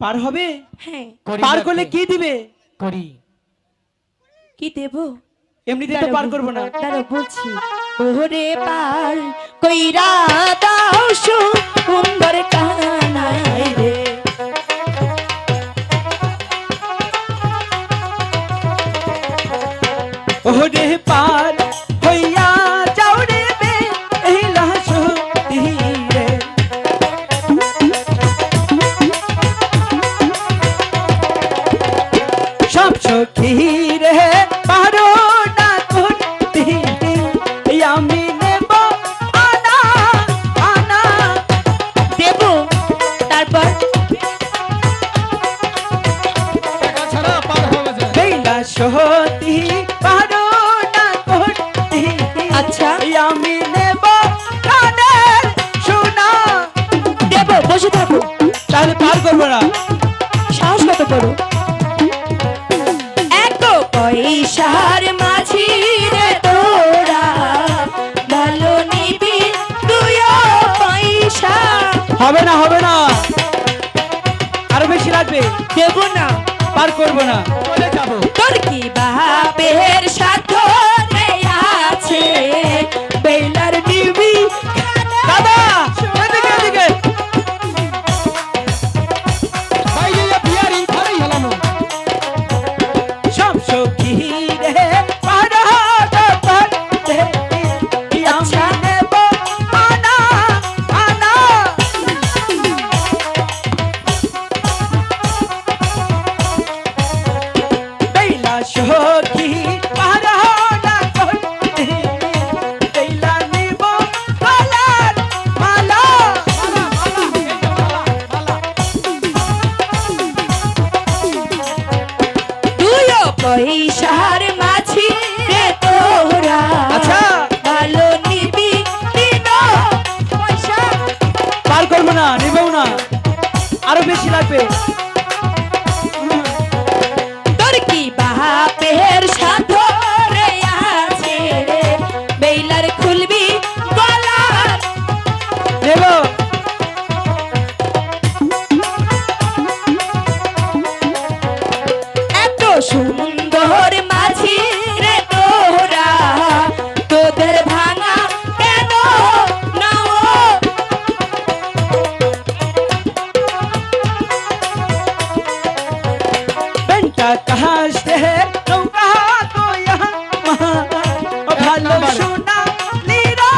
পার হবে? হ্যাঁ। পার করলে কি দিবে? করি কি দেব? এমনিতে তো পার করব না। দাঁড়াও বলছি। ওরে পার কইরা দাও সুন্দর কানাই রে। ওরে পার হইয়া যাও রে বেলা সতী রে। সব সখী রে পারো না করতে, আমি নেব আনা আনা। দেব তারপর টাকা ছাড়া পার হওয়া যায় না। বেলা সতী পারো না করতে, আচ্ছা আমি নেব কানের সোনা। দেব, বসে থাকো। তাহলে পার করবো না। সাহস কত বড়! এত পয়সার মাঝি রে তোরা, ভালো নিবি তুইও পয়সা। হবে না হবে না, আরো বেশি লাগবে। দেব না। পার করবো না। চলে যাবো তোর কি বাপের সাথ রে আছে, বেলার নিবি দাদা এদিকে এদিকে। বাইরে বিয়ারিং খালি হলানো সব সখী রে পারো না করতে, আচ্ছা। আমি নেব আনা আনা। বেলা সখী পারো না করতে, বেলা নিব গলার মালা। তুইও পয়সার মাঝি রে তোরা, আচ্ছা। ভালো নিবি দিনো পয়সা। পার করবো না, নেবেও না, আরো বেশি লাগবে। তোর কি বাপের সাথ রে আছে রে, বেলার খুলবি গলার। নেব। এত সুন্দর মাঝি রে তোরা, তোদের ভাঙা কেন নাও? बेटा कहाँ से है नौका तो यहाँ भालो सोना नीरा।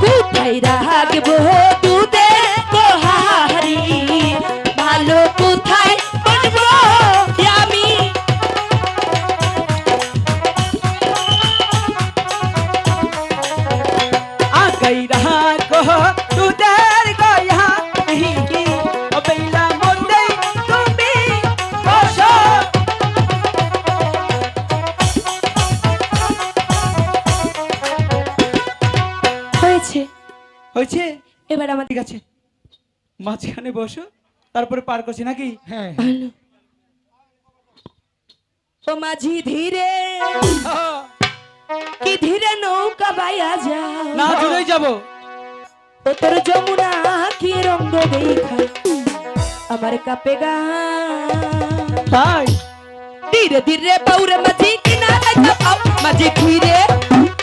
কোথায় রাখবো দুধের গোহারি, ভালো কোথায় বলবো আমি? आ गई रहा को तू देर को यहाँ नहीं बेला मोते तुम भी होशो। হয়েছে, হয়েছে? এবার আমার ঠিক আছে, মাঝখানে বসো, তারপরে পার করছি নাকি? হ্যাঁ ভালো। ও মাঝি ধীরে, কি ধীরে নৌকা বাইয়া যা, না জুড়েই যাবো। ও তোর যমুনা কি রঙ্গ দেখা, আমার কাপে গা। তাই ধীরে ধীরে পাউরে মাঝি কিনা যাইতা পাও, মাঝি ধীরে,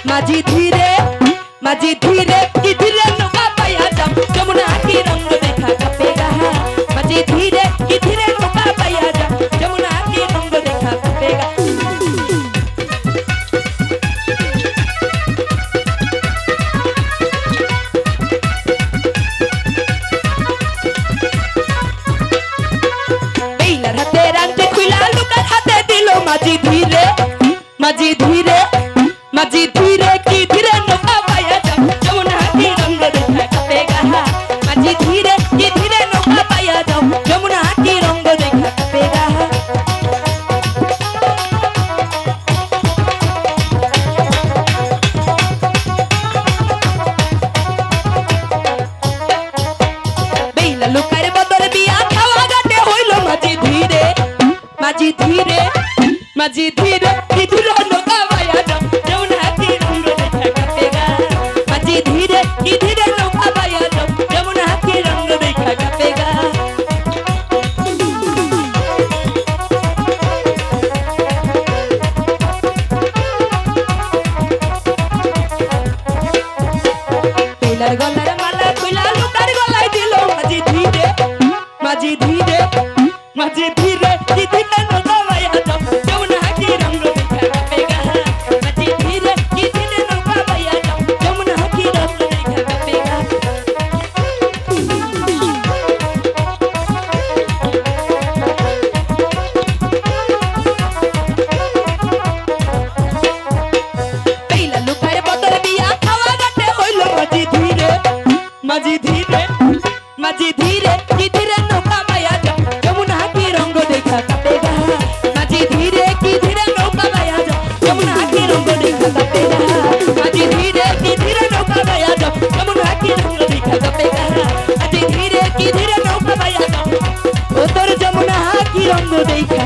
মাঝি ধীরে, মাঝি ধীরে, কি ধীরে নৌকা বাইয়া যাও, যমুনা কি রঙ্গ দেখা কাপে গা। মাঝি ধীরে, কি ধীরে নৌকা বাইয়া যাও, যমুনা কি রঙ্গ দেখা কাপে গা। বেলার হাতে রাখতে খুইলা লুকার হাতে দিল, মাঝি ধীরে, মাঝি ধীরে, মাঝি ধীরে, কি ধীরে নৌকা বাইয়া যাও, যমুনা কি রঙ্গ দেখা কাপে গা। মাঝি ধীরে, কি ধীরে নৌকা বাইয়া যাও, যমুনা লুকার গলার মালা খুইলা লুকার গলায় দিল মাঝি ধীরে মাঝি ধীরে মাঝি ধীরে কি ধীরে নৌকা বাইয়া যাও যমুনা কি রঙ্গ দেখা কাঁপেগা মাঝি ধীরে কি ধীরে নৌকা বাইয়া যাও যমুনা কি রঙ্গ দেখা কাঁপেগা পেইলা লুকায় বদর বিয়া খাওয়া গাটে হইল মাঝি ধীরে মাঝি ধীরে মাঝি ধীরে কি ধীরে নৌকা বাইয়া যাও যমুনা কি রঙ্গ দেখা কাঁপেগা মাঝি ধীরে কি ধীরে নৌকা বাইয়া যাও যমুনা কি রঙ্গ দেখা কাঁপেগা মাঝি ধীরে কি ধীরে নৌকা বাইয়া যাও যমুনা কি রঙ্গ দেখা কাঁপেগা মাঝি ধীরে কি ধীরে নৌকা বাইয়া যাও ও তোর যমুনা কি রঙ্গ দেখা